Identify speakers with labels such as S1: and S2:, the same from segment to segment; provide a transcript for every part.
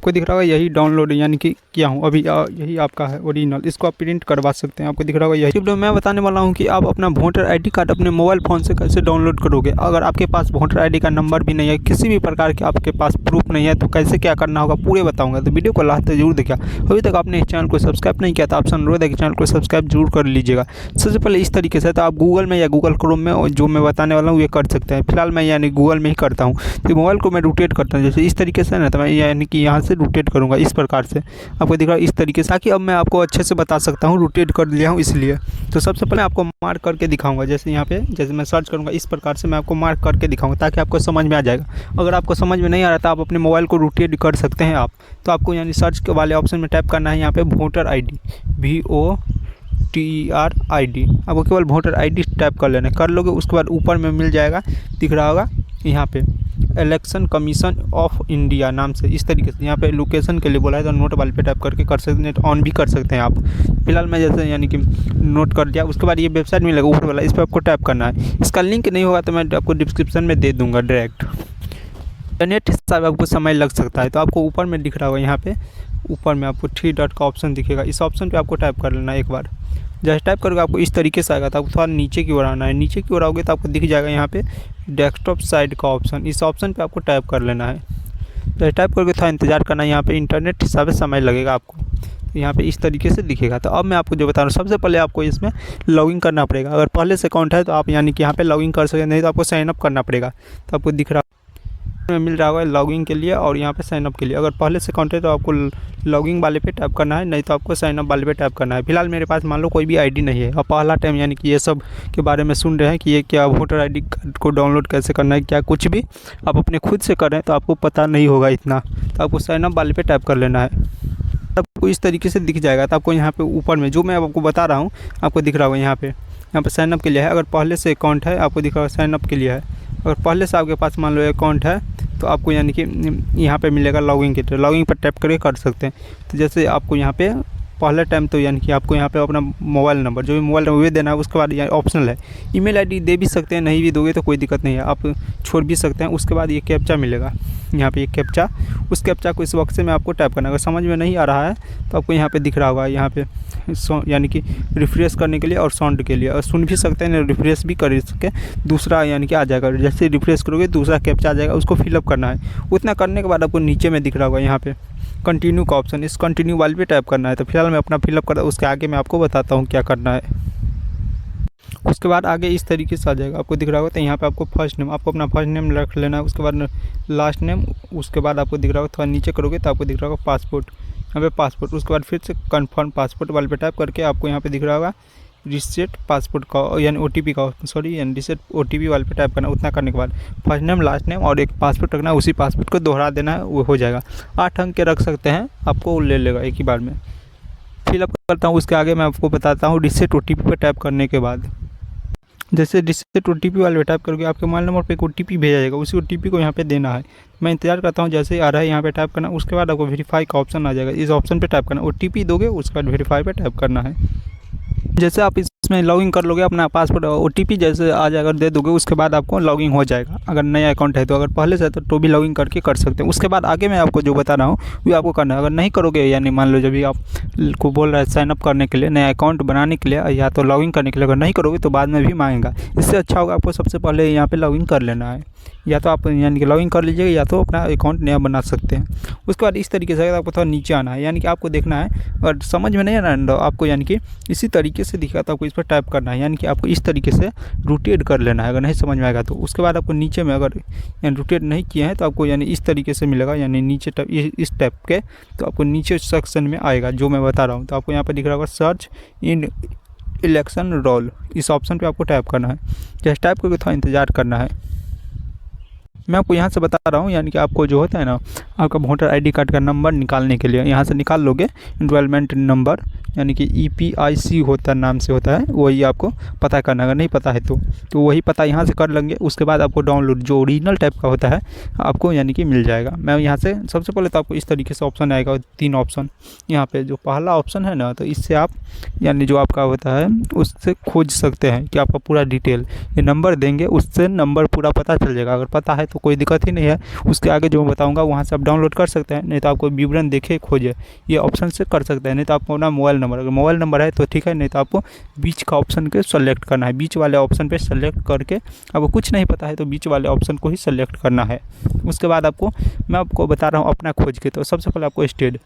S1: आपको दिख रहा होगा यही डाउनलोड यानी कि किया हूँ अभी, यही आपका है ओरिजिनल। इसको आप प्रिंट करवा सकते हैं। आपको दिख रहा होगा यही वीडियो मैं बताने वाला हूँ कि आप अपना वोटर आईडी कार्ड अपने मोबाइल फ़ोन से कैसे डाउनलोड करोगे। अगर आपके पास वोटर आईडी का नंबर भी नहीं है, किसी भी प्रकार के आपके पास प्रूफ नहीं है, तो कैसे क्या करना होगा पूरे बताऊँगा। तो वीडियो को लास्ट तक जरूर देखिए। अभी तक आपने इस चैनल को सब्सक्राइब नहीं किया तो आपसे अनुरोध है कि चैनल को सब्सक्राइब जरूर कर लीजिएगा। सबसे पहले इस तरीके से तो आप गूगल में या गूगल क्रोम में जो मैं बताने वाला हूँ ये कर सकते हैं। फिलहाल मैं यानी गूगल में ही करता हूँ। तो मोबाइल को मैं रोटेट करता हूँ जैसे इस तरीके से ना, तो मैं यानी कि यहाँ से रोटेट करूँगा इस प्रकार से। आपको दिख रहा है इस तरीके से, ताकि अब मैं आपको अच्छे से बता सकता हूँ। रोटेट कर लिया हूँ इसलिए। तो सबसे पहले आपको मार्क करके दिखाऊंगा, जैसे यहाँ पे जैसे मैं सर्च करूँगा इस प्रकार से मैं आपको मार्क करके दिखाऊंगा ताकि आपको समझ में आ जाएगा। अगर आपको समझ में नहीं आ रहा तो आप अपने मोबाइल को रोटेट कर सकते हैं आप। तो आपको यानी सर्च के वाले ऑप्शन में टाइप करना है यहाँ पे वोटर ID, VOTER ID। आपको केवल वोटर ID टाइप कर लेना है। कर लोगे उसके बाद ऊपर में मिल जाएगा, दिख रहा होगा यहाँ पे इलेक्शन कमीशन ऑफ इंडिया नाम से। इस तरीके से यहाँ पे लोकेशन के लिए बोला है तो नोट वाले पे टाइप करके कर सकते हैं, नेट ऑन भी कर सकते हैं आप। फिलहाल मैं जैसे यानी कि नोट कर दिया। उसके बाद ये वेबसाइट मिलेगा ऊपर वाला, इस पर आपको टाइप करना है। इसका लिंक नहीं होगा तो मैं आपको डिस्क्रिप्शन में दे दूँगा डायरेक्ट। इंटरनेट हिसाब आपको समय लग सकता है। तो आपको ऊपर में दिख रहा होगा यहाँ पे ऊपर में आपको 3 डॉट का ऑप्शन दिखेगा। इस ऑप्शन पे आपको टाइप कर लेना है एक बार। जैसे टाइप करके आपको इस तरीके से आएगा तो आपको थोड़ा नीचे की ओर आना है। नीचे की ओर आओगे तो आपको दिख जाएगा यहाँ पे डेस्कटॉप साइड का ऑप्शन। इस ऑप्शन पे आपको टाइप कर लेना है। जैसे टाइप करके थोड़ा इंतजार करना है। यहाँ पे इंटरनेट हिसाब से समय लगेगा आपको। तो यहाँ पे इस तरीके से दिखेगा। तो अब मैं आपको जो बता रहा हूँ, सबसे पहले आपको इसमें लॉगिन करना पड़ेगा। अगर पहले से अकाउंट है तो आप यानी कि यहाँ पे लॉगिन कर सकते हैं, नहीं तो आपको साइन अप करना पड़ेगा। तो आपको दिख रहा में मिल रहा होगा लॉगिन के लिए और यहाँ पे साइन अप के लिए। अगर पहले से अकाउंट है तो आपको लॉगिन वाले पे टैप करना है, नहीं तो आपको साइन अप वाले पे टैप करना है। फिलहाल मेरे पास मान लो कोई भी आईडी नहीं है और पहला टाइम यानी कि ये सब के बारे में सुन रहे हैं कि ये क्या वोटर आईडी कार्ड को डाउनलोड कैसे करना है, क्या कुछ भी आप अपने खुद से कर रहे हैं तो आपको पता नहीं होगा इतना। तो आपको साइन अप वाले पे टैप कर लेना है। आपको इस तरीके से दिख जाएगा। तो आपको यहाँ पे ऊपर में जो मैं आपको बता रहा हूँ आपको दिख रहा होगा यहाँ पे साइन अप के लिए है। अगर पहले से अकाउंट है आपको दिख रहा होगा साइन अप के लिए है। अगर पहले से आपके पास मान लो अकाउंट है तो आपको यानी कि यहाँ पे मिलेगा लॉगिन के, तो लॉगिन पर टैप करके कर सकते हैं। तो जैसे आपको यहाँ पे पहले टाइम तो यानी कि आपको यहाँ पे अपना मोबाइल नंबर जो भी मोबाइल नंबर देना है। उसके बाद यहाँ ऑप्शनल है ईमेल आईडी दे भी सकते हैं, नहीं भी दोगे तो कोई दिक्कत नहीं है, आप छोड़ भी सकते हैं। उसके बाद ये कैप्चा मिलेगा यहाँ पे, एक कैप्चा। उस कैप्चा को इस वक्त से में आपको टाइप करना है। अगर समझ में नहीं आ रहा है तो आपको यहाँ पे दिख रहा होगा यहाँ पे यानी कि रिफ्रेश करने के लिए और साउंड के लिए, और सुन भी सकते हैं, रिफ्रेश भी कर सके दूसरा यानी कि आ जाएगा। जैसे रिफ्रेश करोगे दूसरा कैप्चा आ जाएगा, उसको फिलअप करना है। उतना करने के बाद आपको नीचे में दिख रहा होगा यहाँ पे कंटिन्यू का ऑप्शन, इस कंटिन्यू वाले पे टैप करना है। तो फिलहाल मैं अपना फिलअप कर, उसके आगे मैं आपको बताता हूँ क्या करना है। उसके बाद आगे इस तरीके से आ जाएगा, आपको दिख रहा होगा। तो यहाँ पे आपको फर्स्ट नेम, आपको अपना फर्स्ट नेम रख लेना है। उसके बाद लास्ट नेम, उसके बाद आपको दिख रहा होगा थोड़ा नीचे करोगे तो आपको दिख रहा होगा पासपोर्ट, यहाँ पे पासपोर्ट। उसके बाद फिर से कन्फर्म पासपोर्ट वाले पे टाइप करके आपको यहाँ पे दिख रहा होगा रिसेट पासपोर्ट का यानी OTP का, सॉरी यानी रिसेट OTP वाले पे टाइप करना। उतना करने के बाद फर्स्ट नेम लास्ट नेम और एक पासपोर्ट रखना है, उसी पासपोर्ट को दोहरा देना है, वो हो जाएगा। 8 अंक के रख सकते हैं, आपको ले लेगा एक ही बार में। फिलअप करता हूँ, उसके आगे मैं आपको बताता हूँ रिसेट OTP पे टाइप करने के बाद। जैसे रिसेट OTP वाले पे टाइप करके आपके मोबाइल नंबर पे एक OTP भेजा जाएगा, उसी OTP को यहाँ पे देना है। मैं इंतजार करता हूँ, जैसे ही आ रहा है यहाँ पे टाइप करना। उसके बाद आपको वेरीफाई का ऑप्शन आ जाएगा, इस ऑप्शन पे टाइप करना। OTP दोगे उसके बाद वेरीफाई पे टाइप करना है। जैसे आप इसमें लॉगिन कर लोगे अपना पासवर्ड OTP जैसे आ जाएगा दे दोगे, उसके बाद आपको लॉगिन हो जाएगा। अगर नया अकाउंट है तो, अगर पहले से है तो भी लॉगिन करके कर सकते हैं। उसके बाद आगे मैं आपको जो बता रहा हूँ वो आपको करना है। अगर नहीं करोगे यानी मान लो जब भी आपको बोल रहा है साइन अप करने के लिए, नया अकाउंट बनाने के लिए या तो लॉगिन करने के लिए, अगर नहीं करोगे तो बाद में भी मांगेगा। इससे अच्छा होगा आपको सबसे पहले यहाँ पर लॉगिन कर लेना है। या तो आप यानी कि लॉगिन कर लीजिएगा या तो अपना अकाउंट नया बना सकते हैं। उसके बाद इस तरीके से आपको थोड़ा नीचे आना है, यानी कि आपको देखना है। और समझ में नहीं आ रहा है आपको यानी कि इसी तरीके से दिखा तो आपको इस पर टाइप करना है, यानी कि आपको इस तरीके से रोटेट कर लेना है। अगर नहीं समझ में आएगा तो उसके बाद आपको नीचे में अगर यानी रोटेट नहीं किए हैं तो आपको यानी इस तरीके से मिलेगा, यानी नीचे इस टाइप के। तो आपको नीचे सेक्शन में आएगा जो मैं बता रहा हूँ। तो आपको यहाँ पर दिख रहा होगा सर्च इन इलेक्शन रोल, इस ऑप्शन पे आपको टाइप करना है। जैसे टाइप करके थोड़ा इंतजार करना है। मैं आपको यहाँ से बता रहा हूँ, यानी कि आपको जो होता है ना आपका वोटर आईडी कार्ड का नंबर निकालने के लिए यहाँ से निकाल लोगे इनरोलमेंट नंबर, यानी कि EPIC होता नाम से होता है, वही आपको पता करना। अगर नहीं पता है तो वही पता यहाँ से कर लेंगे। उसके बाद आपको डाउनलोड जो ओरिजिनल टाइप का होता है आपको यानी कि मिल जाएगा। मैं यहाँ से सबसे पहले तो आपको इस तरीके से ऑप्शन आएगा, 3 ऑप्शन यहाँ पे। जो पहला ऑप्शन है ना, तो इससे आप यानी जो आपका होता है उससे खोज सकते हैं कि आपका पूरा डिटेल ये नंबर देंगे, उससे नंबर पूरा पता चल जाएगा। अगर पता है तो कोई दिक्कत ही नहीं है। उसके आगे जो मैं बताऊँगा वहाँ से आप डाउनलोड कर सकते हैं, नहीं तो आपको विवरण देखे खोजे ये ऑप्शन से कर सकते हैं। नहीं तो आपको अपना मोबाइल नंबर, अगर मोबाइल नंबर है तो ठीक है, नहीं तो आपको बीच का ऑप्शन के सेलेक्ट करना है। बीच वाले ऑप्शन पे सेलेक्ट करके आपको कुछ नहीं पता है तो बीच वाले ऑप्शन को ही सेलेक्ट करना है। उसके बाद आपको मैं आपको बता रहा हूँ अपना खोज के, तो सबसे पहले आपको स्टेट,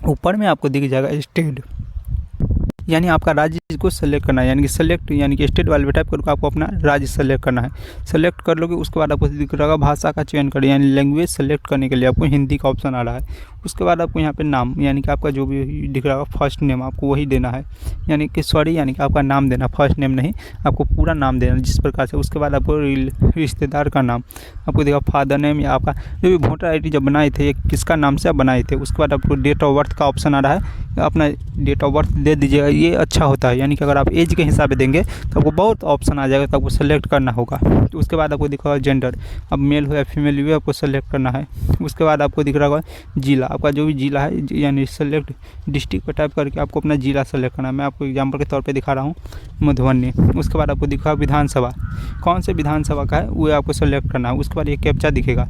S1: ऊपर में आपको दिख जाएगा स्टेट, यानी आपका राज्य को सेलेक्ट करना है। यानी कि सेलेक्ट यानी कि स्टेट वाले पे टाइप करके आपको अपना राज्य सेलेक्ट करना है। सेलेक्ट कर लोगे उसके बाद आपको दिख रहा होगा भाषा का चयन करें, यानी लैंग्वेज सेलेक्ट करने के लिए आपको हिंदी का ऑप्शन आ रहा है। उसके बाद आपको यहाँ पे नाम, यानी कि आपका जो भी दिख रहा होगा फर्स्ट नेम आपको वही देना है, यानी कि यानी कि आपका नाम देना, फर्स्ट नेम नहीं, आपको पूरा नाम देना जिस प्रकार से। उसके बाद आपको रिश्तेदार का नाम आपको देखा, फादर नेम या आपका जो भी वोटर आई डी जब बनाए थे ये किसका नाम से आप बनाए थे। उसके बाद आपको डेट ऑफ बर्थ का ऑप्शन आ रहा है, अपना डेट ऑफ बर्थ दे दीजिएगा, ये अच्छा होता है। यानी कि अगर आप एज के हिसाब से देंगे तो आपको बहुत ऑप्शन आ जाएगा, तो आपको सेलेक्ट करना होगा। तो उसके बाद आपको दिख रहा है जेंडर, अब मेल हो या फीमेल भी आपको सेलेक्ट करना है। उसके बाद आपको दिख रहा होगा जिला, आपका जो भी जिला है यानी सेलेक्ट डिस्ट्रिक्ट पर टाइप करके आपको अपना जिला सेलेक्ट करना है। मैं आपको एग्जांपल के तौर पे दिखा रहा हूँ मधुबनी। उसके बाद आपको दिखा विधानसभा, कौन से विधानसभा का है वो आपको सेलेक्ट करना है। उसके बाद ये कैप्चा दिखेगा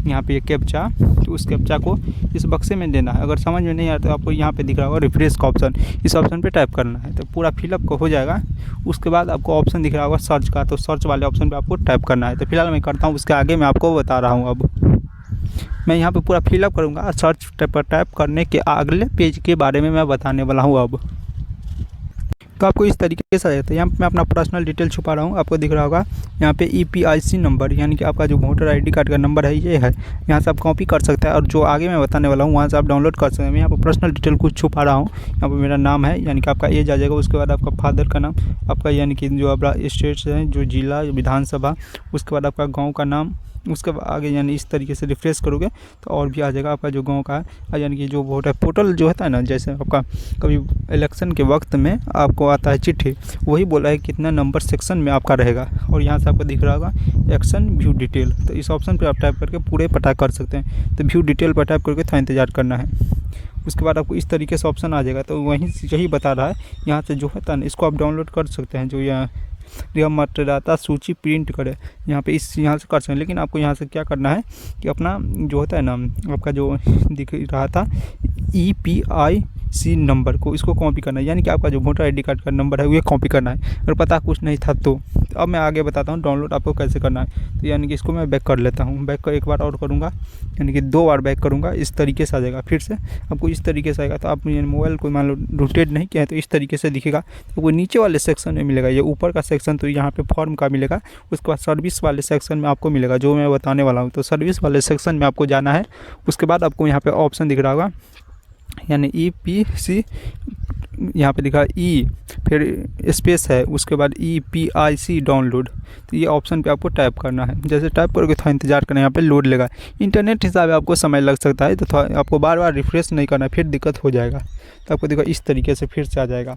S1: यहाँ पे, ये कैप्चा, तो उस कैप्चा को इस बक्से में देना है। अगर समझ में नहीं आया तो आपको यहाँ पे दिख रहा होगा रिफ्रेश का ऑप्शन, इस ऑप्शन पे टाइप करना है तो पूरा फिलअप हो जाएगा। उसके बाद आपको ऑप्शन दिख रहा होगा सर्च का, तो सर्च वाले ऑप्शन पे आपको टाइप करना है। तो फिलहाल मैं करता हूँ, उसके आगे मैं आपको बता रहा हूँ। अब मैं यहाँ पे पूरा फिलअप करूँगा, सर्च पर टाइप करने के अगले पेज के बारे में मैं बताने वाला हूँ। अब तो आपको इस तरीके से आ जाता है। यहाँ पे मैं अपना पर्सनल डिटेल छुपा रहा हूँ, आपको दिख रहा होगा यहाँ पे EPIC नंबर, यानी कि आपका जो वोटर ID कार्ड का नंबर है ये है। यहाँ से आप कॉपी कर सकते हैं और जो आगे मैं बताने वाला हूँ वहाँ से आप डाउनलोड कर सकते हैं। मैं यहाँ पर पर्सनल डिटेल कुछ छुपा रहा हूँ। यहाँ पर मेरा नाम है, यानी कि आपका एज आ जाएगा। उसके बाद आपका फादर का नाम, आपका यानी कि जो आपका स्टेट्स है, जो जिला, विधानसभा, उसके बाद आपका गाँव का नाम, उसके आगे यानी इस तरीके से रिफ्रेश करोगे तो और भी आ जाएगा आपका जो गांव का है। यानी कि जो वोटर पोर्टल जो होता है ना, जैसे आपका कभी इलेक्शन के वक्त में आपको आता है चिट्ठी, वही बोला है कितना नंबर सेक्शन में आपका रहेगा। और यहाँ से आपको दिख रहा होगा एक्शन व्यू डिटेल, तो इस ऑप्शन पर आप टाइप करके पूरे पता कर सकते हैं। तो व्यू डिटेल पर टाइप करके थोड़ा इंतजार करना है। उसके बाद आपको इस तरीके से ऑप्शन आ जाएगा, तो वहीं यही बता रहा है। यहाँ से जो होता है ना इसको आप डाउनलोड कर सकते हैं, जो यहाँ मतदाता सूची प्रिंट करें, यहाँ पे यहाँ से कर सकते हैं। लेकिन आपको यहाँ से क्या करना है कि अपना जो होता है ना आपका जो दिख रहा था EPIC नंबर को, इसको कॉपी करना है। यानी कि आपका जो वोटर ID कार्ड का नंबर है वो कॉपी करना है। अगर पता कुछ नहीं था तो अब मैं आगे बताता हूँ डाउनलोड आपको कैसे करना है। तो यानी कि इसको मैं बैक कर लेता हूँ, बैक कर एक बार और करूँगा, यानी कि 2 बार बैक करूँगा, इस तरीके से आ जाएगा। फिर से आपको इस तरीके से आएगा। तो आप मोबाइल को मान लो रोटेट नहीं किया है तो इस तरीके से दिखेगा। तो वो नीचे वाले सेक्शन में मिलेगा, ये ऊपर का सेक्शन तो यहाँ पे फॉर्म का मिलेगा। उसके बाद सर्विस वाले सेक्शन में आपको मिलेगा जो मैं बताने वाला हूँ। तो सर्विस वाले सेक्शन में आपको जाना है। उसके बाद आपको यहाँ पे ऑप्शन दिख रहा होगा, यानी EPC, यहाँ पे लिखा E फिर स्पेस है, उसके बाद EPIC डाउनलोड, तो ये ऑप्शन पे आपको टाइप करना है। जैसे टाइप करोगे थोड़ा इंतजार करना है, यहाँ पे लोड लेगा। इंटरनेट हिसाब से आपको समय लग सकता है, तो थोड़ा आपको बार बार रिफ्रेश नहीं करना है, फिर दिक्कत हो जाएगा। तो आपको देखो इस तरीके से फिर से आ जाएगा।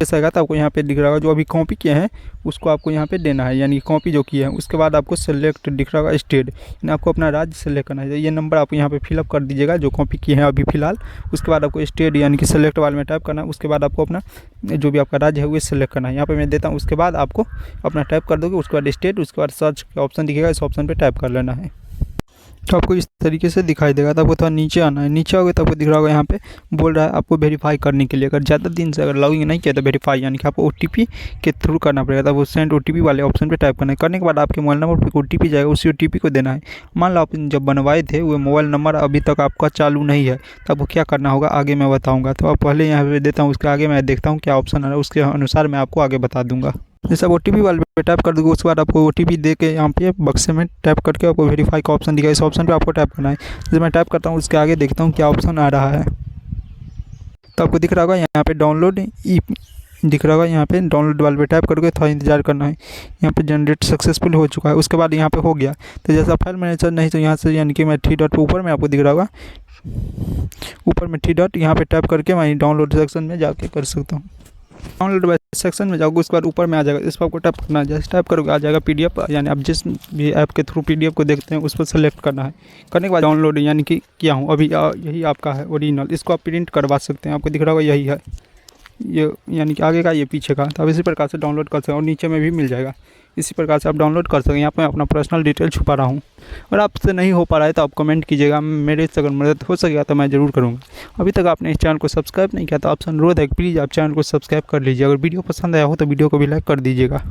S1: ऐसा आएगा तो आपको यहाँ पे दिख रहा होगा जो अभी कॉपी किए हैं उसको आपको यहाँ पे देना है, यानी कॉपी जो किए हैं। उसके बाद आपको सेलेक्ट दिख रहा होगा स्टेट, यानी आपको अपना राज्य सेलेक्ट करना है। ये नंबर आप यहाँ पे फिलअप कर दीजिएगा जो कॉपी किए हैं अभी फ़िलहाल। उसके बाद आपको स्टेट यानी कि सेलेक्ट वाले में टाइप करना है। उसके बाद आपको अपना जो भी आपका राज्य है वो सेलेक्ट करना है। यहाँ पर मैं देता हूँ, उसके बाद आपको अपना टाइप कर दोगे। उसके बाद स्टेट, उसके बाद सर्च का ऑप्शन दिखेगा, इस ऑप्शन पर टाइप कर लेना है। तो आपको इस तरीके से दिखाई देगा। तो आपको थोड़ा नीचे आना है, नीचे आओगे तो आपको दिख रहा होगा यहाँ पे बोल रहा है आपको वेरीफाई करने के लिए। अगर ज़्यादा दिन से अगर लॉगिन नहीं किया तो वेरीफाई यानी कि आपको OTP के थ्रू करना पड़ेगा। तो वो सेंड OTP वाले ऑप्शन पे टाइप करना है। करने के बाद आपके मोबाइल नंबर पर OTP जाएगा, उसी OTP को देना है। मान लो आप जब बनवाए थे वो मोबाइल नंबर अभी तक आपका चालू नहीं है, तो आपको क्या करना होगा आगे मैं बताऊँगा। तो आप पहले यहाँ पर देता हूँ, उसके आगे मैं देखता हूँ क्या ऑप्शन आ रहा है, उसके अनुसार मैं आपको आगे बता दूँगा। जैसे आप OTP वाले पे टाइप कर दोगे, उसके बाद आपको OTP दे के यहाँ पे बक्से में टाइप करके आपको वेरीफाई का ऑप्शन दिखेगा, इस ऑप्शन पे आपको टाइप करना है। जैसे मैं टाइप करता हूँ उसके आगे देखता हूँ क्या ऑप्शन आ रहा है। तो आपको दिख रहा होगा यहाँ पे डाउनलोड दिख रहा होगा, यहाँ पे डाउनलोड वाले पे टाइप करके थोड़ा इंतजार करना है। यहाँ पे जनरेट सक्सेसफुल हो चुका है। उसके बाद यहाँ पे हो गया। तो जैसा फाइल मैनेजर नहीं तो यहाँ से यानी कि मैं 3 डॉट पे ऊपर में आपको दिख रहा होगा, ऊपर में 3 डॉट यहाँ पे टाइप करके मैं डाउनलोड सेक्शन में जाके कर सकता हूँ। डाउनलोड सेक्शन में जाओगे उसके बाद ऊपर में आ जाएगा, इस पर आपको टाइप करना है। जैसे टाइप करोगे आ जाएगा PDF, यानी आप जिस भी ऐप के थ्रू PDF को देखते हैं उस पर सेलेक्ट करना है। करने के बाद डाउनलोड यानी कि किया हूँ अभी, यही आपका है ओरिजिनल। इसको आप प्रिंट करवा सकते हैं, आपको दिख रहा होगा यही है ये, यानी कि आगे का ये पीछे का। तो आप इसी प्रकार से डाउनलोड कर सकते हैं और नीचे में भी मिल जाएगा। इसी प्रकार से आप डाउनलोड कर सकें। यहाँ पर मैं अपना पर्सनल डिटेल छुपा रहा हूँ, और आपसे नहीं हो पा रहा है तो आप कमेंट कीजिएगा, मेरे से अगर मदद हो सकेगा तो मैं ज़रूर करूँगा। अभी तक आपने इस चैनल को सब्सक्राइब नहीं किया तो आपसे अनुरोध है कि प्लीज़ आप चैनल को सब्सक्राइब कर लीजिए। अगर वीडियो पसंद आया हो तो वीडियो को भी लाइक कर दीजिएगा।